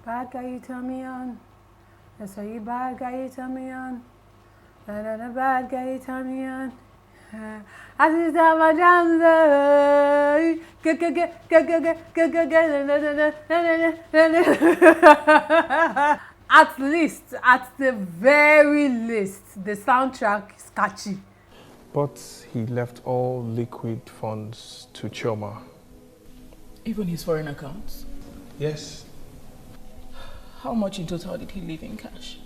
Bad guy, you turn me on. That's why you bad guy, you turn me on. And bad guy, you turn me on. I see time my jams. At the very least, the soundtrack is catchy. But he left all liquid funds to Chioma. Even his foreign accounts? Yes. How much in total did he leave in cash?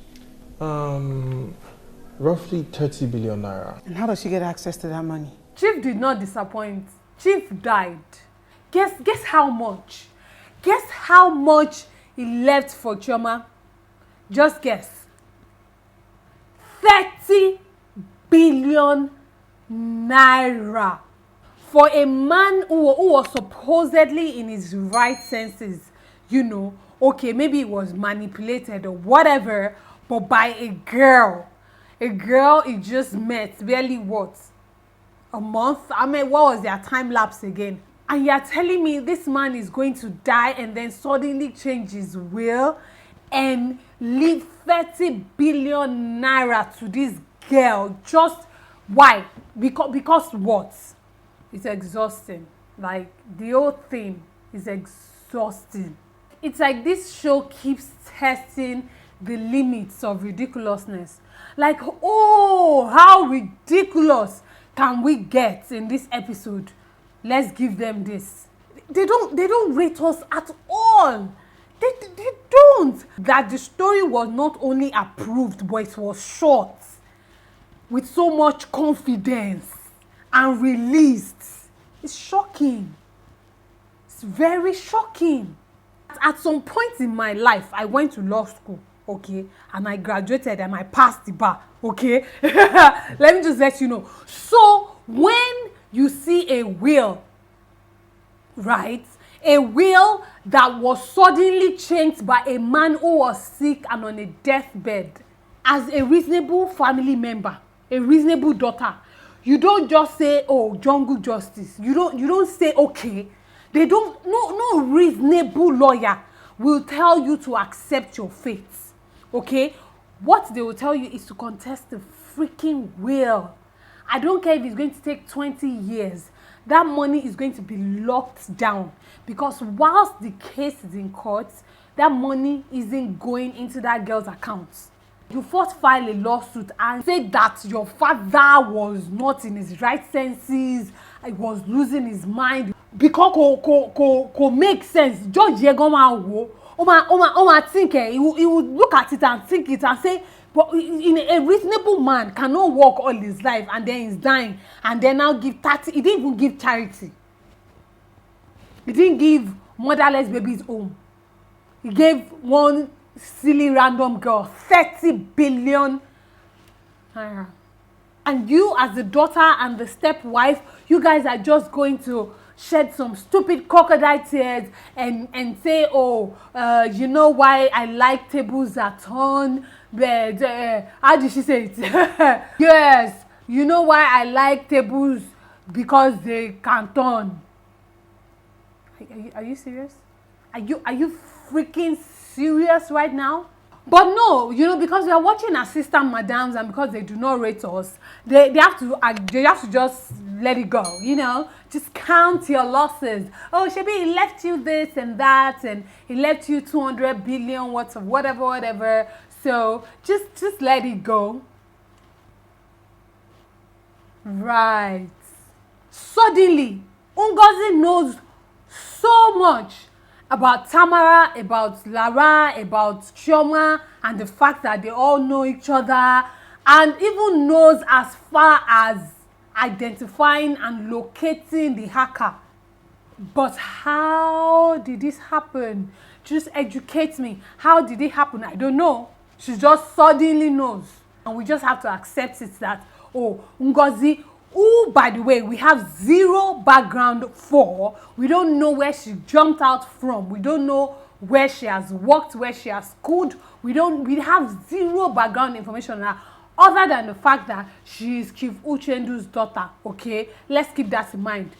Roughly 30 billion naira. And how does she get access to that money? Chief did not disappoint. Chief died. Guess how much? Guess how much he left for Chioma? Just guess. 30 billion naira. For a man who was supposedly in his right senses, you know, okay, maybe he was manipulated or whatever, but by a girl he just met, barely what? A month? I mean, what was their time lapse again? And you're telling me this man is going to die and then suddenly change his will and leave 30 billion naira to this girl? Just why? Because what? It's exhausting. Like, the whole thing is exhausting. It's like this show keeps testing the limits of ridiculousness. Like, oh, how ridiculous can we get in this episode? Let's give them this. They don't rate us at all. They don't. That the story was not only approved, but it was short with so much confidence and released. It's shocking. It's very shocking. At some point in my life, I went to law school, okay, and I graduated and I passed the bar, okay. Let me just let you know. So when you see a will, right, a will that was suddenly changed by a man who was sick and on a deathbed, as a reasonable family member, a reasonable daughter, you don't just say, oh, jungle justice. You don't say, okay. They don't, no reasonable lawyer will tell you to accept your fate, okay? What they will tell you is to contest the freaking will. I don't care if it's going to take 20 years. That money is going to be locked down, because whilst the case is in court, that money isn't going into that girl's account. You first file a lawsuit and say that your father was not in his right senses, he was losing his mind. Because ko make sense. George Yegoma wo, Oma think he would look at it and think it and say, but in a reasonable man cannot work all his life and then he's dying and then now give 30. He didn't even give charity. He didn't give motherless babies home. He gave one silly random girl 30 billion naira. And you as the daughter and the stepwife, you guys are just going to shed some stupid crocodile tears and say, oh, you know why I like tables that turn? But how did she say it? Yes, you know why I like tables, because they can turn. Are you serious? Are you freaking serious right now? But no, you know, because we are watching assistant madams and because they do not rate us, they have to just let it go, you know, just count your losses. Oh, Shebi, he left you this and that, and he left you 200 billion worth of whatever. So just let it go. Right. Suddenly, Ngozi knows so much about Tamara, about Lara, about Chioma, and the fact that they all know each other, and even knows as far as identifying and locating the hacker. But how did this happen? Just educate me. How did it happen? I don't know. She just suddenly knows. And we just have to accept it that, oh, Ngozi, who, by the way, we have zero background for. We don't know where she jumped out from. We don't know where she has worked, where she has schooled. We have zero background information on her, other than the fact that she is Chief Uchendu's daughter, okay? Let's keep that in mind.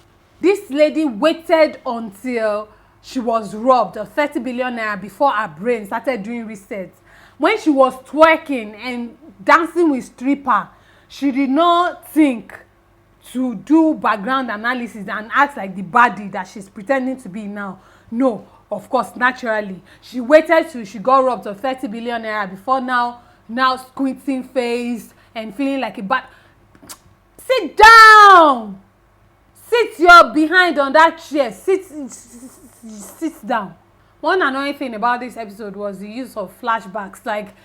This lady waited until she was robbed of 30 billion naira before her brain started doing reset. When she was twerking and dancing with stripper, she did not think to do background analysis and act like the baddie that she's pretending to be now. No, of course, naturally. She waited till she got robbed of 30 billion naira before now squinting face and feeling like a bad. Sit down! Sit your behind on that chair. Sit down. One annoying thing about this episode was the use of flashbacks. Like,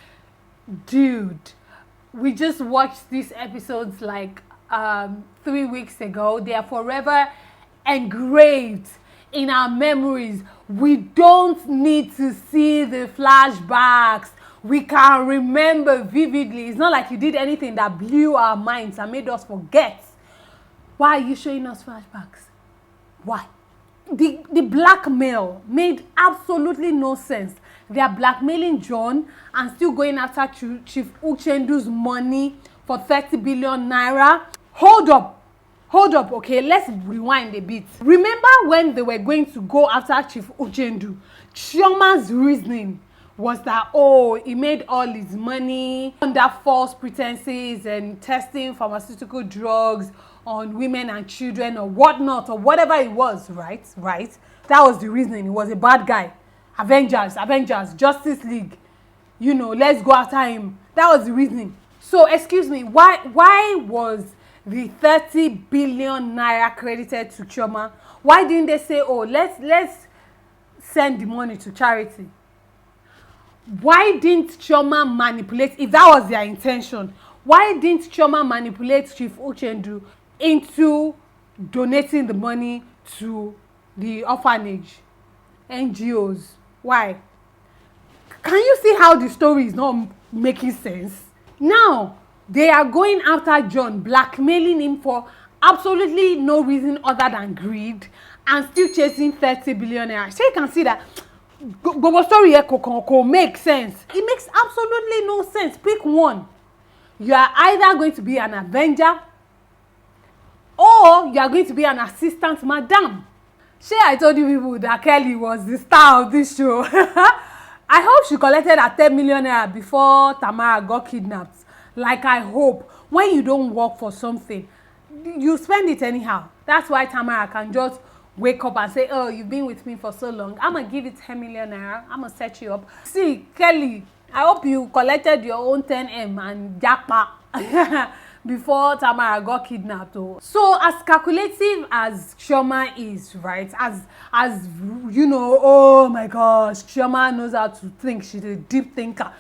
dude, we just watched these episodes like 3 weeks ago. They are forever engraved in our memories. We don't need to see the flashbacks. We can remember vividly. It's not like you did anything that blew our minds and made us forget. Why are you showing us flashbacks? Why? The blackmail made absolutely no sense. They are blackmailing John and still going after Chief Uchendu's money for 30 billion naira. Hold up, okay, let's rewind a bit. Remember when they were going to go after Chief Uchendu, Chioma's reasoning was that, oh, he made all his money under false pretenses and testing pharmaceutical drugs on women and children or whatnot or whatever it was, right? That was the reasoning. He was a bad guy. Avengers, Justice League. You know, let's go after him. That was the reasoning. So, excuse me, why was the 30 billion naira credited to Chioma? Why didn't they say, oh, let's send the money to charity? Why didn't Chioma manipulate, if that was their intention, why didn't Chioma manipulate Chief Uchendu into donating the money to the orphanage, NGOs? Why? Can you see how the story is not making sense? Now, they are going after John, blackmailing him for absolutely no reason other than greed and still chasing 30 billion naira. So you can see that the story here makes sense. It makes absolutely no sense. Pick one. You are either going to be an avenger or you are going to be an assistant madam. Shey I told you people that Kelly was the star of this show. I hope she collected her 10 million naira before Tamara got kidnapped. Like, I hope. When you don't work for something, you spend it anyhow. That's why Tamara can just wake up and say, oh, you've been with me for so long, I'm gonna give you 10 million naira, I'm gonna set you up. See, Kelly, I hope you collected your own 10M and japa before Tamara got kidnapped. So as calculative as Chioma is, right, as you know, oh my gosh, Chioma knows how to think, she's a deep thinker.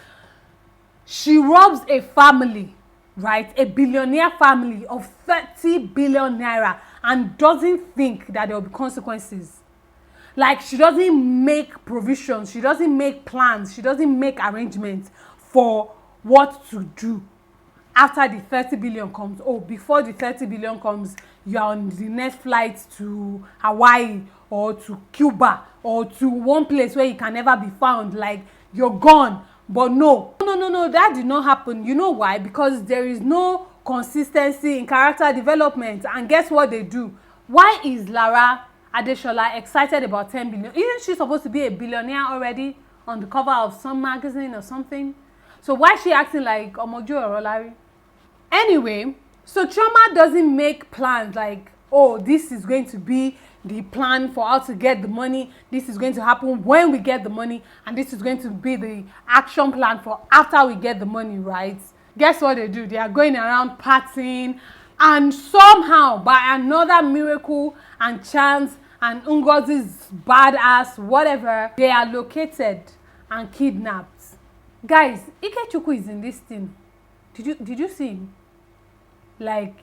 She robs a family, right, a billionaire family of 30 billion naira and doesn't think that there will be consequences. Like, she doesn't make provisions, she doesn't make plans, she doesn't make arrangements for what to do after the 30 billion comes. Oh, before the 30 billion comes, you are on the next flight to Hawaii or to Cuba or to one place where you can never be found. Like, you're gone. But no, that did not happen. You know why? Because there is no consistency in character development. And guess what they do? Why is Lara Adeshola excited about 10 billion? Isn't she supposed to be a billionaire already on the cover of some magazine or something? So why is she acting like Omoju or Olari? Anyway, so Chioma doesn't make plans like, oh, this is going to be the plan for how to get the money, this is going to happen when we get the money, and this is going to be the action plan for after we get the money, right? Guess what they do? They are going around partying, and somehow, by another miracle and chance and Ngozi's badass whatever, they are located and kidnapped. Guys, Ikechukwu is in this thing. Did you see him? Like,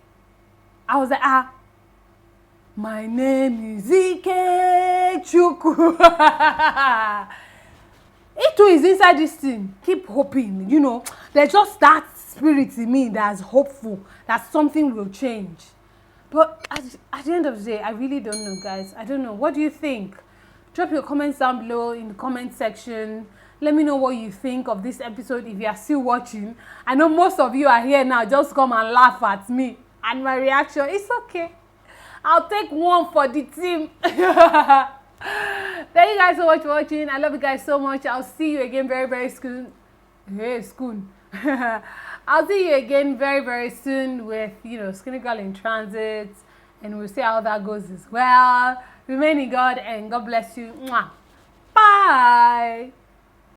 I was like, my name is Ikechukwu. It too is inside this thing. Keep hoping, you know. There's just that spirit in me that's hopeful that something will change. But at the end of the day, I really don't know, guys. I don't know. What do you think? Drop your comments down below in the comment section. Let me know what you think of this episode if you are still watching. I know most of you are here now. Just come and laugh at me and my reaction. It's okay. I'll take one for the team. Thank you guys so much for watching. I love you guys so much. I'll see you again very, very soon. Hey, soon. I'll see you again very, very soon with, Skinny Girl in Transit. And we'll see how that goes as well. Remain in God and God bless you. Mwah. Bye.